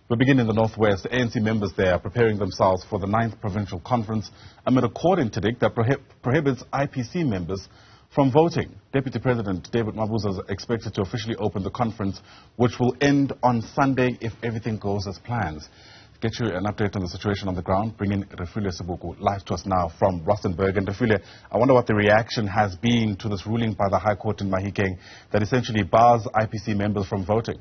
We begin in the northwest. ANC members there are preparing themselves for the 9th provincial conference amid a court interdict that prohibits IPC members from voting. Deputy President David Mabuza is expected to officially open the conference, which will end on Sunday if everything goes as planned. To get you an update on the situation on the ground, bring in Refiloe Seboko live to us now from Rustenburg. And Refiloe, I wonder what the reaction has been to this ruling by the High Court in Mahikeng that essentially bars IPC members from voting.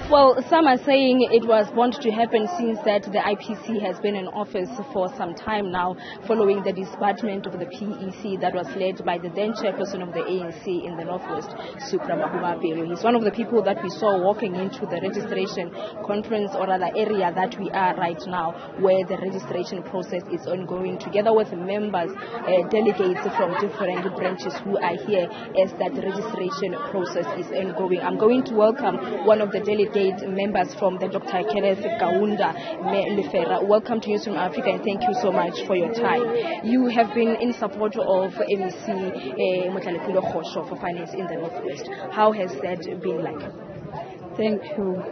Well, some are saying it was bound to happen since that the IPC has been in office for some time now, following the disbandment of the PEC that was led by the then chairperson of the ANC in the Northwest, Supra Mahumapelo. He's one of the people that we saw walking into the registration conference, or rather area that we are right now, where the registration process is ongoing, together with members, delegates from different branches who are here as that registration process is ongoing. I'm going to welcome one of the delegates members from the Dr. Kenneth Kaunda Lefera. Welcome to Newzroom Afrika, and thank you so much for your time. You have been in support of MEC for finance in the Northwest. How has that been like? Thank you.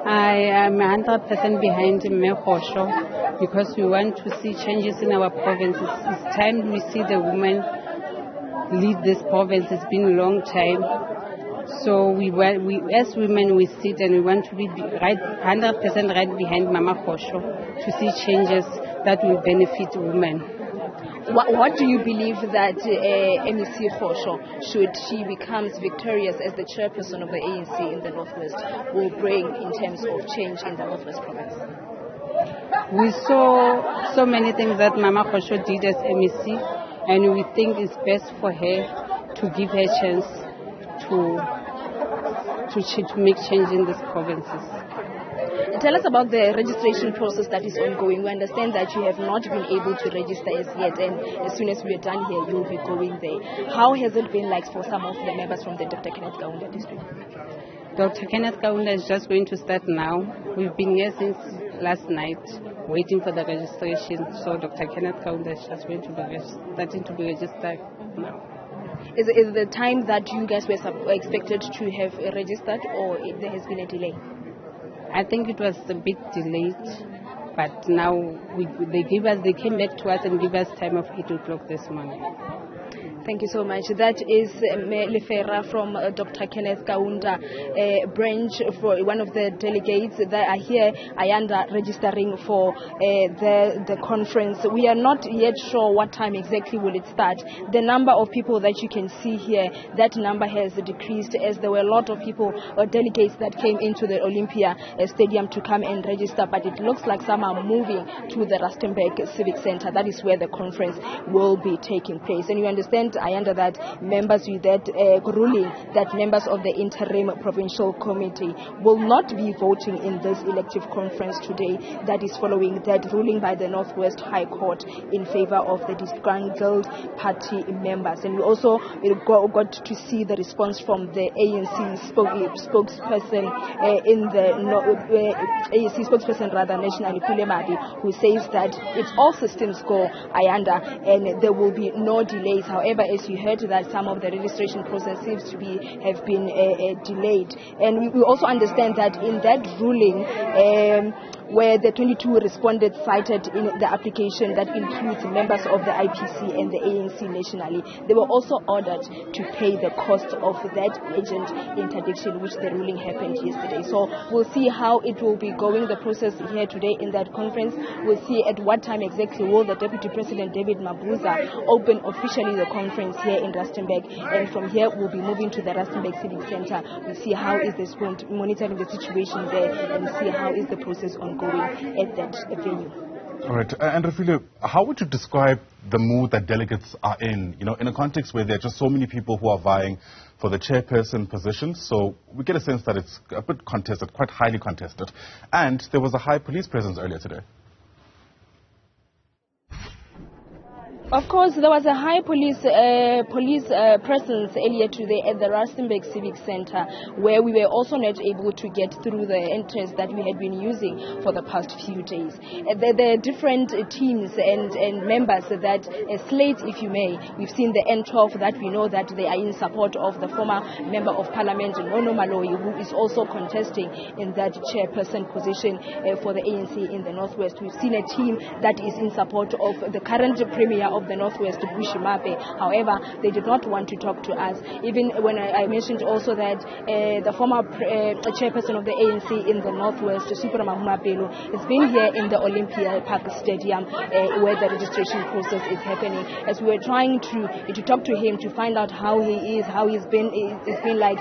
I am 100% behind Mekosho because we want to see changes in our province. It's time we see the women lead this province. It's been a long time. So we as women, we sit and we want to be right, 100% right behind Mama Kosho to see changes that will benefit women. What do you believe that MEC Kosho, should she becomes victorious as the chairperson of the ANC in the Northwest, will bring in terms of change in the Northwest province? We saw so many things that Mama Kosho did as MEC, and we think it's best for her to give her chance to make change in these provinces. Tell us about the registration process that is ongoing. We understand that you have not been able to register as yet, and as soon as we are done here, you'll be going there. How has it been like for some of the members from the Dr. Kenneth Kaunda district? Dr. Kenneth Kaunda is just going to start now. We've been here since last night, waiting for the registration. So Dr. Kenneth Kaunda is just going to be starting to be registered now. Is the time that you guys were expected to have registered, or there has been a delay? I think it was a bit delayed, but now they came back to us and gave us time of 8 o'clock this morning. Thank you so much. That is Lefera from Dr. Kenneth Kaunda branch, for one of the delegates that are here, Ayanda, registering for the conference. We are not yet sure what time exactly will it start. The number of people that you can see here, that number has decreased, as there were a lot of people or delegates that came into the Olympia Stadium to come and register, but it looks like some are moving to the Rustenburg Civic Center. That is where the conference will be taking place. And you understand, I under that members with that ruling that members of the interim provincial committee will not be voting in this elective conference today. That is following that ruling by the Northwest High Court in favor of the disgruntled party members. And we also got to see the response from the ANC spokesperson nationally, Pulemadi, who says that it's all systems go, Ayanda, and there will be no delays. However, as you heard, that some of the registration process seems to have been delayed. And we also understand that in that ruling, where the 22 respondents cited in the application that includes members of the IPC and the ANC nationally, they were also ordered to pay the cost of that agent interdiction, which the ruling happened yesterday. So we'll see how it will be going, the process here today in that conference. We'll see at what time exactly will the Deputy President David Mabuza open officially the conference here in Rustenburg, and from here we'll be moving to the Rustenburg Civic Center. We'll see how is this going to monitoring the situation there and see how is the process ongoing at that venue. All right. And Refiloe, how would you describe the mood that delegates are in, in a context where there are just so many people who are vying for the chairperson position? So we get a sense that it's a bit contested, quite highly contested. And there was a high police presence earlier today. Of course, there was a high police presence earlier today at the Rustenburg Civic Center, where we were also not able to get through the entrance that we had been using for the past few days. There are different teams and members that slate, if you may. We've seen the N12 that we know that they are in support of the former Member of Parliament, Nono Maloyi, who is also contesting in that chairperson position for the ANC in the Northwest. We've seen a team that is in support of the current Premier of the Northwest, Bushi Mape. However, they did not want to talk to us. Even when I mentioned also that the former chairperson of the ANC in the Northwest, Supra Mahumapelo, has been here in the Olympia Park Stadium where the registration process is happening. As we were trying to talk to him to find out how he is, how it's been like,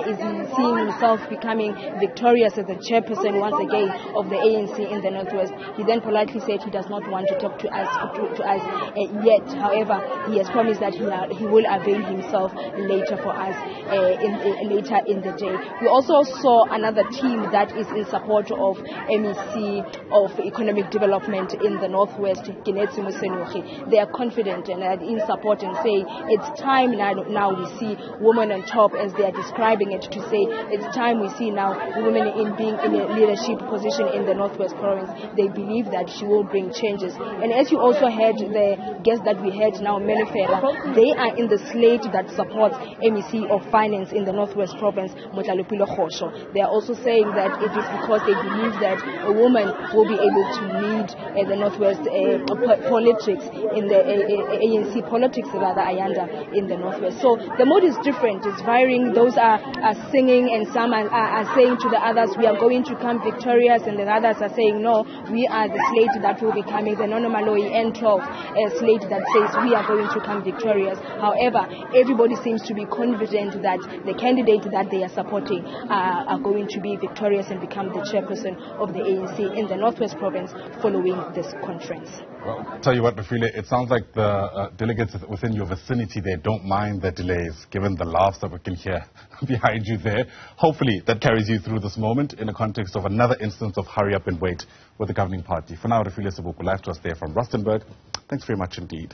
is he seeing himself becoming victorious as the chairperson once again of the ANC in the Northwest. He then politely said he does not want to talk to us yet. However, he has promised that he will avail himself later for us later in the day. We also saw another team that is in support of MEC of Economic Development in the Northwest, Kinetsi Musenuchi. They are confident and are in support and say it's time now we see women on top, as they are describing it, to say it's time we see now women being in a leadership position in the Northwest province. They believe that she will bring changes. And as you also heard the guest that we had now, Melefera, they are in the slate that supports MEC of Finance in the Northwest Province, Motlalupilo Khosho. They are also saying that it is because they believe that a woman will be able to lead the Northwest politics, in the ANC politics rather, Ayanda, in the Northwest. So the mood is different, it's varying. Those are singing, and some are saying to the others, we are going to come victorious, and the others are saying, no, we are the slate that will be coming, the Nono Maloyi N12 slate that says we are going to come victorious. However, everybody seems to be confident that the candidate that they are supporting are going to be victorious and become the chairperson of the ANC in the Northwest Province following this conference. Well, I'll tell you what, Refiloe, it sounds like the delegates within your vicinity, they don't mind the delays, given the laughs that we can hear behind you there. Hopefully that carries you through this moment in the context of another instance of hurry up and wait with the governing party. For now, Refiloe Seboko, live to us there from Rustenburg. Thanks very much indeed.